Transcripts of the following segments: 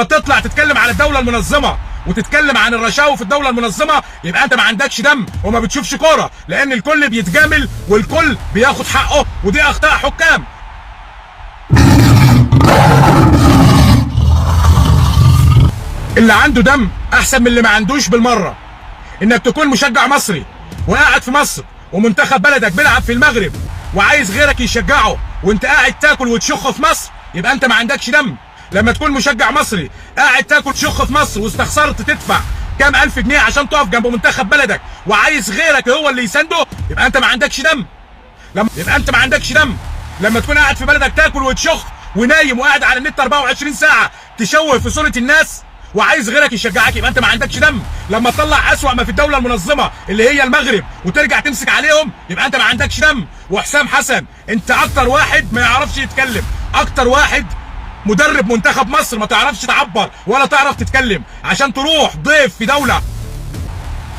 تطلع تتكلم عن الدوله المنظمه وتتكلم عن الرشاوي في الدوله المنظمه، يبقى انت ما عندكش دم وما بتشوفش كوره، لان الكل بيتجامل والكل بياخد حقه، ودي اخطاء حكام. اللي عنده دم احسن من اللي ما عندوش بالمره. انك تكون مشجع مصري وقاعد في مصر ومنتخب بلدك بيلعب في المغرب وعايز غيرك يشجعه وانت قاعد تاكل وتشخ في مصر، يبقى انت ما عندكش دم. لما تكون مشجع مصري قاعد تاكل تشخ في مصر واستخسرت تدفع كام الف جنيه عشان تقف جنب منتخب بلدك وعايز غيرك هو اللي يسنده، يبقى انت ما عندكش دم. لما تكون قاعد في بلدك تاكل وتشخ ونايم وقاعد على النت 24 ساعه تشوه في صوره الناس وعايز غيرك يشجعك، يبقى انت ما عندكش دم. لما تطلع اسوأ ما في الدوله المنظمه اللي هي المغرب وترجع تمسك عليهم، يبقى انت ما عندكش دم. وحسام حسن انت اكتر واحد ما يعرفش يتكلم، اكتر واحد مدرب منتخب مصر ما تعرفش تعبر ولا تعرف تتكلم عشان تروح ضيف في دوله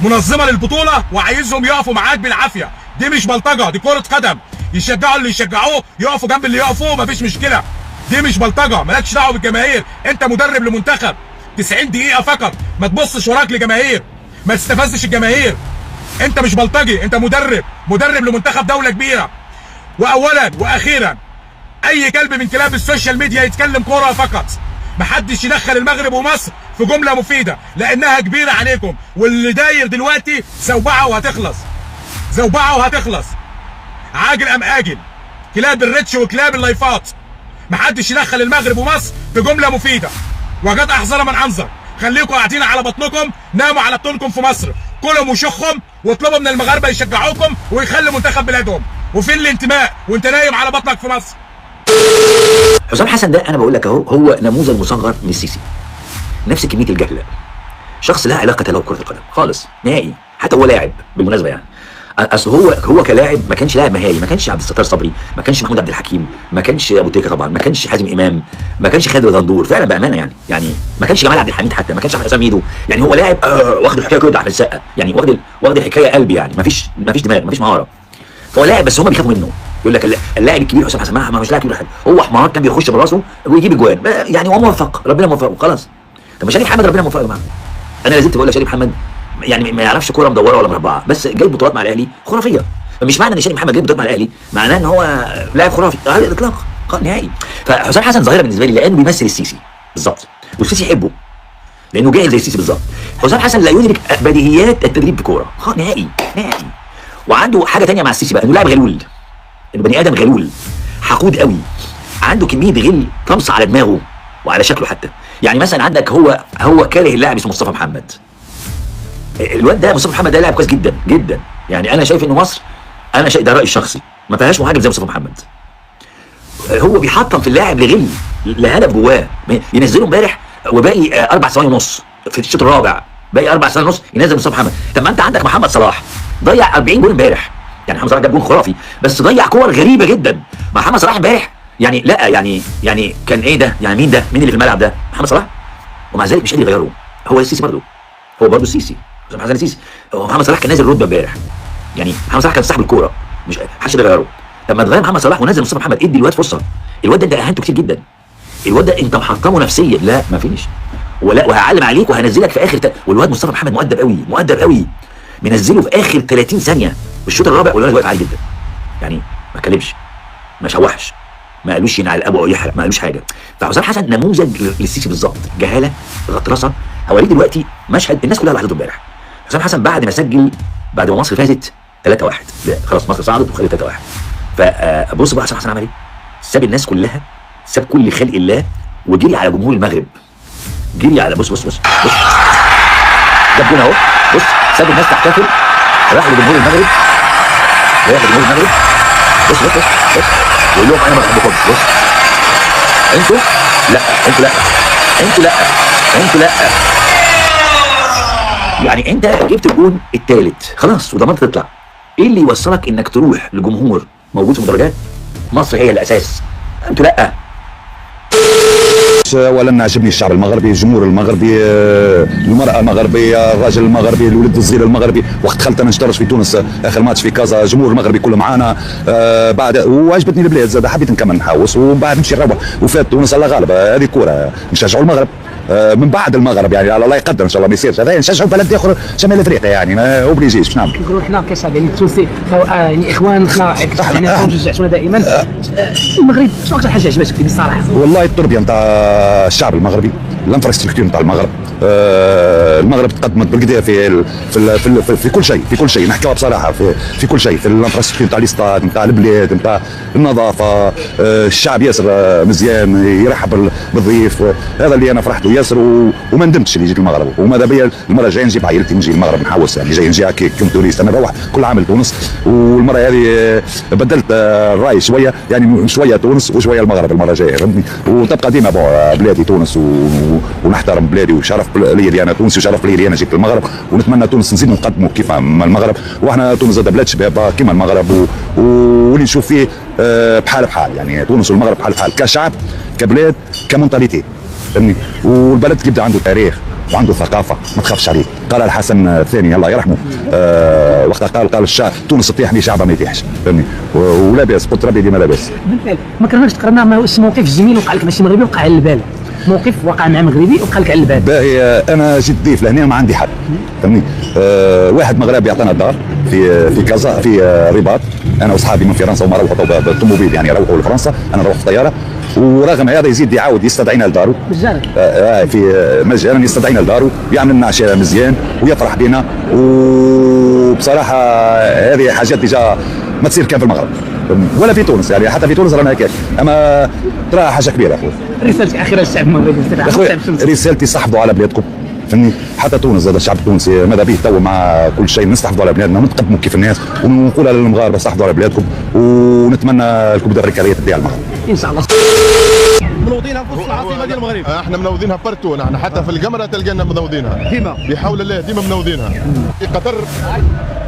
منظمه للبطوله وعايزهم يقفوا معاك بالعافيه. دي مش بلطجه، دي كره قدم. يشجعوا اللي يشجعوه، يقفوا جنب اللي يقفوه، مفيش مشكله. دي مش بلطجه، مالكش دعوه بالجماهير. انت مدرب لمنتخب 90 دقيقه فقط، ما تبصش وراك لجماهير، ما تستفزش الجماهير. انت مش بلطجي، انت مدرب لمنتخب دوله كبيره. واولا واخيرا اي كلب من كلاب السوشيال ميديا يتكلم كوره فقط، محدش يدخل المغرب ومصر في جمله مفيده لانها كبيره عليكم. واللي داير دلوقتي زوبعه وهتخلص عاجل ام اجل. كلاب الريتش وكلاب اللايفات، محدش يدخل المغرب ومصر في جمله مفيده. وقد احذر من انذر. خليكم قاعدين على بطنكم، ناموا على بطونكم في مصر، كلهم وشخهم واطلبوا من المغاربه يشجعوكم ويخلوا منتخب بلادهم. وفين الانتماء وانت نايم على بطنك في مصر؟ حسام حسن ده انا بقول لك اهو هو نموذج مصغر من السيسي. نفس كميه الجهل، شخص لا علاقه له بكره القدم خالص نهائي. حتى هو لاعب بالمناسبه يعني، اصل هو كلاعب ما كانش لاعب مهاري، ما كانش عبد الستار صبري، ما كانش محمود عبد الحكيم، ما كانش ابو تريكه طبعا، ما كانش حازم امام، ما كانش خالد غندور فعلا بامانه يعني ما كانش جمال عبد الحميد، حتى ما كانش احمد حسام ميدو. يعني هو لاعب واخد الحكايه كده احمد السقا، يعني واخد الحكايه قلبي، يعني ما فيش دماغ، ما فيش مهاره. فهو لاعب بس هم بيخافوا منه. يقول لك اللاعب الكبير حسام حسن ما مش لاعب كبير حاجه، هو حمار كان بيخش براسه ويجيب اجوان، يعني هو موفق، ربنا موفقه خلاص. طب ما شادي محمد ربنا موفقه يا جماعه. انا لازلت بقول لك شادي محمد يعني ما يعرفش كوره مدوره ولا مربعه، بس جايب بطولات مع الاهلي خرافيه. فمش معنى ان شادي محمد جايب بطولات مع الاهلي معناه ان هو لاعب خرافي على الاطلاق نهائي. فحسام حسن ظاهره بالنسبه لي لانه بيمثل السيسي بالظبط، والسيسي يحبه لانه جاهز زي السيسي بالظبط. حسام حسن لا يدرك بديهيات التدريب بكوره نهائي. وعنده حاجه ثانيه مع السيسي بقى، انه لاعب غلول، انه بني ادم غلول حقود قوي، عنده كميه غل طمس على دماغه وعلى شكله حتى. يعني مثلا عندك هو كاره اللاعب اسمه مصطفى محمد. الواد ده مصطفى محمد ده لاعب كويس جدا جدا، يعني انا شايف انه مصر، انا شايف ده رايي الشخصي، ما فيهاش مهاجم زي مصطفى محمد. هو بيحطم في اللاعب لغل لهدف جواه. ينزله امبارح وباقي 4 ثواني ونص في الشوط الرابع، باقي 4 ثواني ونص ينزل مصطفى محمد. طب ما انت عندك محمد صلاح ضيع 40 جول امبارح، يعني محمد صلاح جاب جول خرافي بس ضيع كور غريبه جدا. محمد صلاح امبارح يعني لا يعني كان ايه ده؟ يعني مين ده؟ مين اللي في الملعب ده؟ محمد صلاح. ومع ذلك مش قادر يغيره. هو السيسي برضه، هو برضه السيسي، محمد السيسي. محمد صلاح كان نازل رتبه امبارح، يعني محمد صلاح كان صاحب الكوره، مش محدش يغيره. لما تغير محمد صلاح ونزل مصطفى محمد ادي الواد فرصه. الواد ده انت اهنته كتير جدا، الواد ده انت محطمه نفسيا. لا ما فيش، وهعلم عليك وهنزلك في اخر والواد مصطفى محمد مؤدب قوي منزله في اخر 30 ثانيه بالشوط الرابع والولد واقف عالي جدا، يعني ما اتكلمش، ما شوحش، ما قالوش ينعل ابو او يحرق، ما قالوش حاجه. فحسام حسن نموذج للسيسي بالظبط، جهاله غطرسه. هوريك دلوقتي مشهد الناس كلها لاحظته امبارح. حسام حسن بعد ما سجل، بعد ما مصر فازت 3-1، خلاص مصر صعدت وخدت 3-1، فبص بقى حسام حسن عمل ايه؟ ساب الناس كلها، ساب كل خلق الله وجري على جمهور المغرب، جري على بص جاب جون اهو، بص ساب الناس تحتفل، راح لجمهور المغرب، بص يقول لهم انا ما بحبكمش. بص انتوا لا يعني انت جبت الجون الثالث خلاص وضمنت تطلع. ايه اللي يوصلك انك تروح لجمهور موجود في المدرجات؟ مصر هي الاساس، انتوا لا. ولا عجبني الشعب المغربي، الجمهور المغربي، المرأة المغربية، الراجل المغربي، الولد الصغير المغربي. وقت دخلت انا نشترك في تونس اخر ماتش في كازا، الجمهور المغربي كله معانا. بعد وعجبتني البلاد زاد، حبيت نكمل نحوس ومن بعد نمشي نروح. وفات تونس الله غالب، هذه كورة نشجعوا المغرب. من بعد المغرب يعني الله يقدر ان شاء الله ما يصيرش هذا نشجعوا بلد اخر شمال افريقيا يعني ما اوبليجيش باش نعمل. نقولوا حنا كشعب يعني التونسي يعني اخوان حنا يعني نشجعونا دائما. المغرب شنو اكثر حاجه عجبتك فيه بصراحه؟ والله التربيه نتاع الشعب المغربي، الانفراستركتور نتاع المغرب، المغرب تقدمت بالكدا في كل شيء، في كل شيء نحكيها بصراحه في كل شيء، في الانفراستركتور نتاع الاستاد نتاع البلاد نتاع النظافه، الشعب ياسر مزيان يرحب بالضيف، هذا اللي انا فرحت له ياسر وما ندمتش اللي جيت المغرب، وماذا بيا المره الجايه نجيب عائلتي نجي المغرب نحوس يعني جاي نجي هكا كم توريست، انا نروح كل عام لتونس، والمره هذه بدلت الراي شويه يعني شويه تونس وشويه المغرب المره الجايه فهمتني، وتبقى ديما بلادي تونس ونحترم بلادي وشرف لي اللي انا تونسي وشرف لي اللي انا جيت المغرب، ونتمنى تونس نزيد نقدموا كيف المغرب، واحنا تونس زاد بلاد شباب كيما المغرب واللي نشوف فيه بحال يعني تونس والمغرب بحال كشعب كبلاد كمونتاليتي فهمني، والبلد يبدا عنده تاريخ وعنده ثقافه ما تخافش عليه. قال الحسن الثاني الله يرحمه وقتها قال الشعب تونس تطيح لي شعبها ما يطيحش فهمني، ولا باس قلت ربي ديما لا باس. بالفعل ما كرهناش تقرنا مع موقف جميل وقع لك ماشي مغربي وقع على البال، موقف وقع مع مغربي وقع لك على البال. باهي انا جيت ضيف لهنا ما عندي حد فهمني، واحد مغربي عطانا الدار في كازا في رباط، انا واصحابي من فرنسا وما روحوا بالطوموبيل يعني روحوا لفرنسا، انا نروح في الطياره، ورغم هذا يزيد يعاود يستدعينا لدارو مجانا في مجانا يستدعينا لدارو يعمل لنا عشاء مزيان ويفرح بنا، وبصراحه هذه حاجات ديجا ما تصير كان في المغرب ولا في تونس يعني، حتى في تونس رانا هكاك، اما ترى حاجه كبيره اخويا. رسالتك اخيره للشعب المغربي؟ اخويا رسالتي صحبوا على بلادكم فهمني، حتى تونس هذا الشعب التونسي ماذا به تو مع كل شيء نستحفظوا على بلادنا ونتقدموا كيف الناس، ونقولها للمغاربه صحفظوا على بلادكم، ونتمنى الكوب دافريكا تدي على المغرب ان شاء الله. منوضينها في وسط العاصمه ديال المغرب، احنا منوضينها بارتو، نحن حتى في القمره تلقانا منوضينها ديما بحول الله، ديما منوضينها. في قطر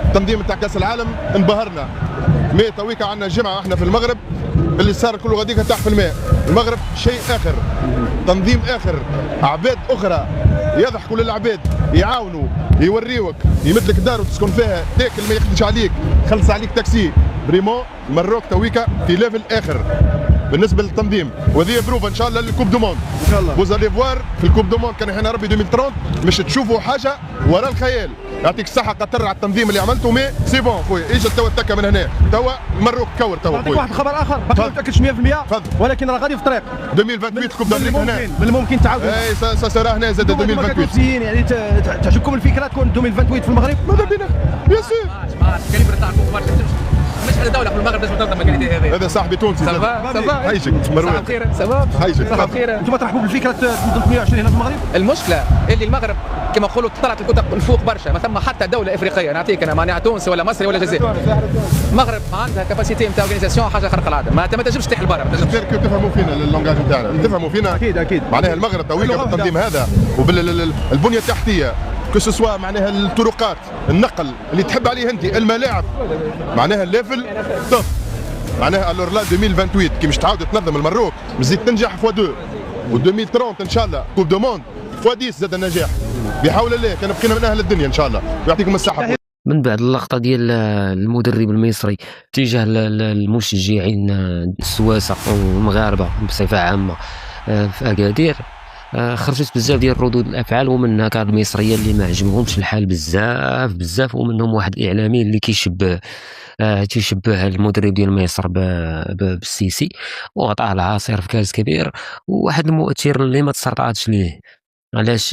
التنظيم تاع كاس العالم انبهرنا، مي تويكا عندنا جمعه احنا في المغرب اللي صار كل غاديك تحت في الماء، المغرب شيء اخر، تنظيم اخر، عباد اخرى يضحكوا للعباد، يعاونوا، يوريوك، يمدلك دار وتسكن فيها، تاكل ما يخدش عليك، خلص عليك تاكسي، بريمون المروك تويكا في ليفل اخر بالنسبه للتنظيم، وهذه بروفا ان شاء الله للكوب دو موند ان شاء الله. وزالي فوار في الكوب دو موند كان حنا ربي 2030 مش تشوفوا حاجه وراء الخيال. يعطيك الصحه قطر على التنظيم اللي عملته، مي سي بون خويا اجت توا التكه من هنا، توا المروك كور توا خويا. واحد الخبر اخر باقي ما متاكدش 100% ولكن راه غادي في الطريق 2028 كوب دافريك هنا، من الممكن تعاودوا. اي سا هنا زاد 2028 يعني تعجبكم الفكره تكون 2028 في المغرب؟ ماذا بينا يا سيدي الكاليبر تاع الكوكو مش حدا دوله في المغرب لازم تنظم الكاليتي هذه. هذا صاحبي تونسي سافا حيجك مروان خير سافا حيجك خير. انتم ترحبوا بالفكره 2028 هنا في المغرب؟ المشكله اللي المغرب كما نقولوا طلعت الكتب الفوق برشا، ما ثم حتى دوله افريقيه نعطيك انا مانع تونسي ولا مصري ولا جزائري، المغرب عندها كاباسيتي نتاع اورجانيزاسيون حاجه خارقه العاده، ما تنجمش تحل برا، ما تنجمش تفهموا فينا اللونجاج نتاعنا، تفهموا فينا اكيد معناها المغرب تويكا بالتنظيم هذا وبالبنيه التحتيه كسوسوا معناها الطرقات، النقل اللي تحب عليه انت، الملاعب، معناها الليفل توب، معناها الور لا 2028 كي مش تعاود تنظم المروك مزيد تنجح فوا 2 و 2030 ان شاء الله كوب دو موند فوا 10 زاد النجاح بحول الله، كان بقينا من اهل الدنيا ان شاء الله ويعطيكم الصحه. من بعد اللقطة ديال المدرب المصري تجاه المشجعين السواسة والمغاربة بصفة عامة في أكادير، خرجت بزاف ديال ردود الافعال، ومنها كان المصريه اللي ما عجبهمش الحال بزاف، ومنهم واحد الاعلامي اللي تيشبه المدرب ديال مصر بالسيسي وعطاه العصير في كاس كبير، وواحد المؤثر اللي ما تسرطعتش ليه علاش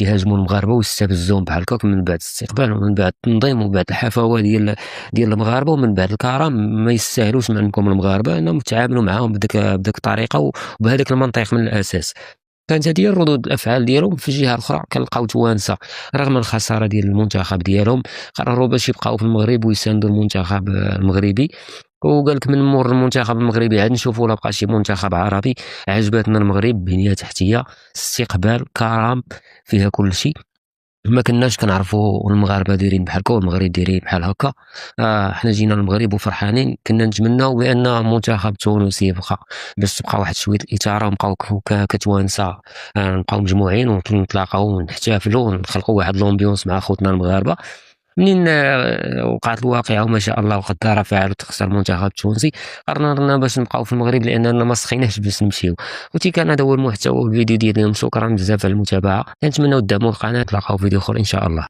يهاجموا المغاربه ويستفزوهم بحال هكاك من بعد الاستقبال ومن بعد التنظيم ومن بعد الحفاوه ديال المغاربه ومن بعد الكرم. ما يستاهلوش منكم المغاربه انهم تعاملوا معاهم بديك الطريقه وبهذاك المنطق من الاساس. كانت هذه ردود الافعال ديالهم. في الجهه الاخرى كنلقاو توانسه رغم الخساره ديال المنتخب ديالهم قرروا باش يبقاو في المغرب ويساندوا المنتخب المغربي، وقال لك من مور المنتخب المغربي عاد نشوفوا لا بقى شي منتخب عربي. عجبتنا المغرب، بنيه تحتيه، استقبال، كرم، فيها كل شيء. ما كناش كنعرفوا المغاربه دايرين بحال هكا والمغرب دايرين بحال هكا. حنا جينا للمغرب وفرحانين. كنا نتمناو بان المنتخب التونسي يبقى باش تبقى واحد شويه الاثاره ونبقاو كتوانسه، نبقاو مجموعين ونتلاقاو ونحتفلوا ونخلقوا واحد لومبيونس مع خوتنا المغاربه. منين وقعت الواقعه وما شاء الله وقدر فاعل وتخسر المنتخب التونسي قررنا باش نبقاو في المغرب لاننا ما سخيناش باش نمشيو. كان هذا هو المحتوى والفيديو ديال اليوم. شكرا بزاف على المتابعه، كنتمناو تدعموا القناه. نتلاقاو في فيديو اخر ان شاء الله.